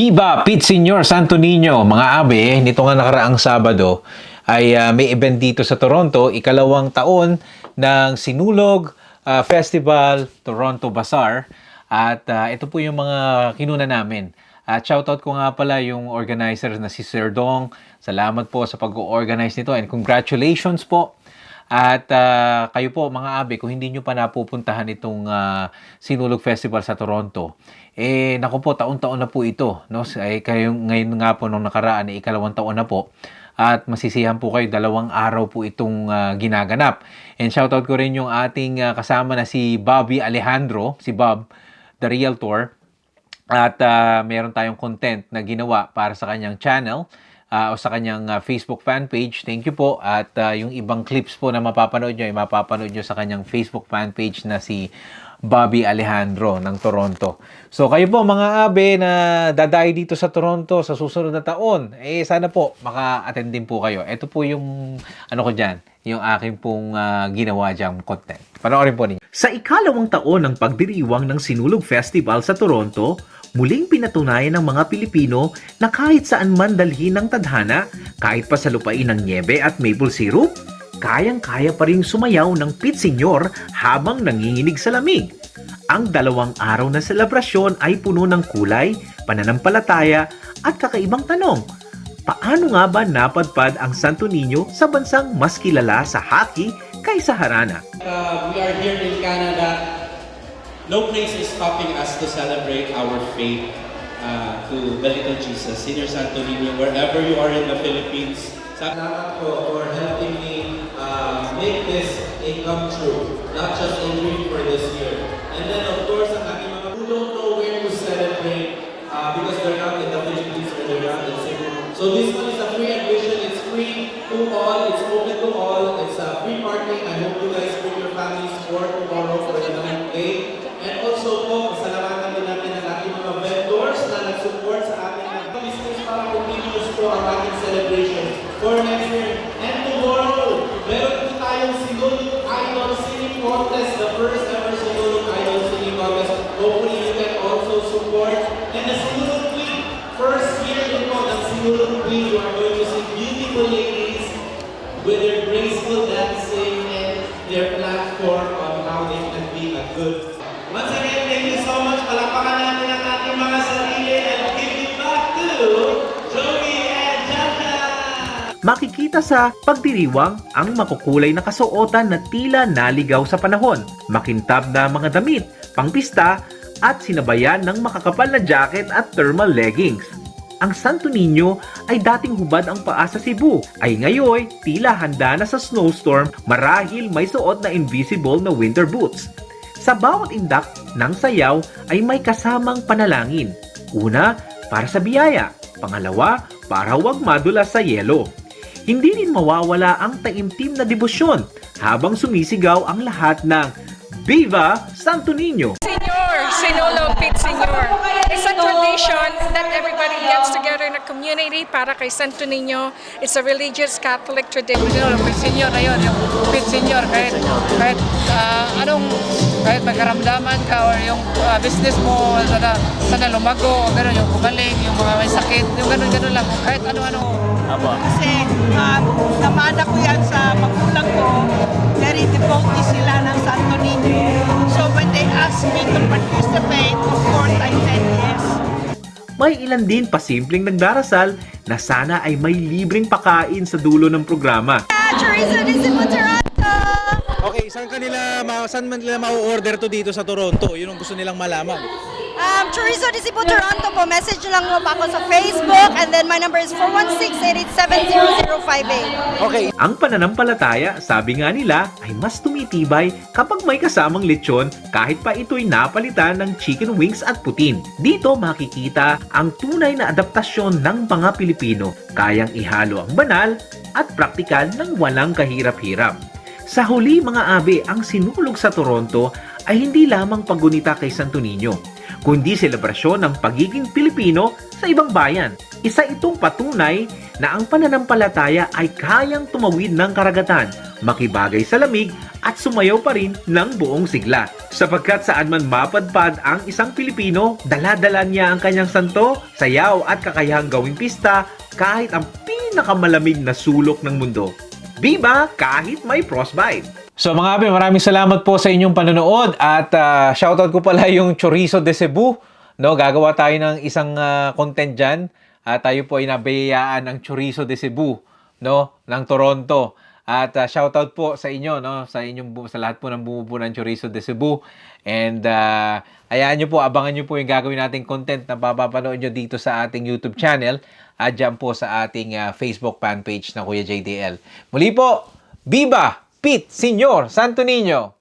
Viva Pete Senior Santo Niño, mga abe, nito nga nakaraang Sabado ay may event dito sa Toronto, ikalawang taon ng Sinulog Festival Toronto Bazaar at ito po yung mga kinuna namin. At shoutout ko nga pala yung organizer na si Sir Dong. Salamat po sa pag-organize nito and congratulations po. At kayo po mga abe, kung hindi nyo pa napupuntahan itong Sinulog Festival sa Toronto, naku po, taon-taon na po ito. No? Kayo ngayon nga po nung nakaraan, ikalawang taon na po. At masisiyahan po kayo, 2 araw po itong ginaganap. And shoutout ko rin yung ating kasama na si Bobby Alejandro, si Bob, the Realtor. At meron tayong content na ginawa para sa kanyang channel o sa kanyang Facebook fan page. Thank you po. At yung ibang clips po na mapapanood nyo, ay mapapanood nyo sa kanyang Facebook fan page na si Bobby Alejandro ng Toronto. So kayo po mga abe na dadayo dito sa Toronto sa susunod na taon, sana po maka-attend din po kayo. Ito po yung ano ko dyan, yung aking pong ginawa dyang content. Panoorin po ninyo. Sa ikalawang taon ng pagdiriwang ng Sinulog Festival sa Toronto, muling pinatunayan ng mga Pilipino na kahit saan man dalhin ng tadhana, kahit pa sa lupain ng niebe at maple syrup, kayang-kaya pa rin sumayaw ng Pete Senior habang nanginginig sa lamig. Ang 2 araw na selebrasyon ay puno ng kulay, pananampalataya at kakaibang tanong. Paano nga ba napadpad ang Santo Niño sa bansang mas kilala sa hockey kaysa harana? We are here in Canada. No place is stopping us to celebrate our faith to the little Jesus, Senior Santo Niño, wherever you are in the Philippines. Salamat po for helping me make this a come true, not just a dream for this year. And then of course, ang aking mga who don't know where to celebrate because they're not in the Philippines or they're not in Cebu. So this one is a free admission, it's free to all, it's open to all, it's free parking. I hope you guys bring your families for tomorrow for the night day. And also po, pasalamatan din natin ang ating mga vendors na nag-support sa ating mga business para continuous po ang ating celebration for next year. And tomorrow, meron po tayong Sinulog Idol Singing Contest, the first ever Sinulog Idol Singing Contest. Hopefully, you can also support. And the Sinulog Queen, first year din po ng Sinulog Queen, you are going to see beautiful ladies with their graceful dancing and their platform on how they can be a good. Once again, thank you so much. Palapakan natin ang ating mga sarili and give it back to Joey and Jaja! Makikita sa pagdiriwang ang makukulay na kasuotan na tila naligaw sa panahon, makintab na mga damit, pangpista, at sinabayan ng makakapal na jacket at thermal leggings. Ang Santo Niño ay dating hubad ang paa sa Cebu, ay ngayon tila handa na sa snowstorm marahil may suot na invisible na winter boots. Sa bawat indak ng sayaw ay may kasamang panalangin. Una, para sa biyaya. Pangalawa, para huwag madulas sa yelo. Hindi rin mawawala ang taimtim na debosyon habang sumisigaw ang lahat ng Viva Santo Niño! Senior, Sinulog Pete Senior. It's a tradition that everybody gets together in a community para kay Santo Niño. It's a religious Catholic tradition. Pete Senior na yun, yung Pete Senior, kahit kahit magkaramdaman ka or yung business mo sana lumago, gano'n, yung kumaling, yung mga may sakit, yung gano'n lang, kahit ano-ano. Kasi namana ko yan sa magulang ko, very devotee sila ng Santo Niño. So when they asked me to participate, of course I said yes. May ilan din pasimpleng nagdarasal na sana ay may libreng pakain sa dulo ng programa. Chorizo de Cebu, Toronto! Okay, saan man nila ma-order to dito sa Toronto? Yun ang gusto nilang malaman. Chorizo de Cebu, Toronto po. Message nyo lang po ako sa Facebook and then my number is 416-887-0058. Okay. Ang pananampalataya, sabi nga nila, ay mas tumitibay kapag may kasamang lechon kahit pa ito'y napalitan ng chicken wings at putin. Dito makikita ang tunay na adaptasyon ng mga Pilipino, kayang ihalo ang banal at praktikal ng walang kahirap-hirap. Sa huli mga abe, ang Sinulog sa Toronto ay hindi lamang paggunita kay Santo Niño, kundi selebrasyon ng pagiging Pilipino sa ibang bayan. Isa itong patunay na ang pananampalataya ay kayang tumawid ng karagatan, makibagay sa lamig at sumayaw pa rin ng buong sigla. Sapagkat saan man mapadpad ang isang Pilipino, dala-dala niya ang kanyang santo, sayaw at kakayahang gawing pista kahit ang pinakamalamig na sulok ng mundo. Viva kahit may frostbite! So mga abe, maraming salamat po sa inyong panonood at shoutout ko pala yung Chorizo de Cebu. No, gagawa tayo ng isang content dyan. Tayo po ay nabayayaan ng Chorizo de Cebu, no, ng Toronto. At shoutout po sa inyo, no, sa lahat po ng bumubuo ng Chorizo de Cebu. And hayaan nyo po, abangan nyo po yung gagawin nating content na papapanood nyo dito sa ating YouTube channel at dyan po sa ating Facebook fan page na Kuya JDL. Muli po, Viva Pete Sr. Santo Niño!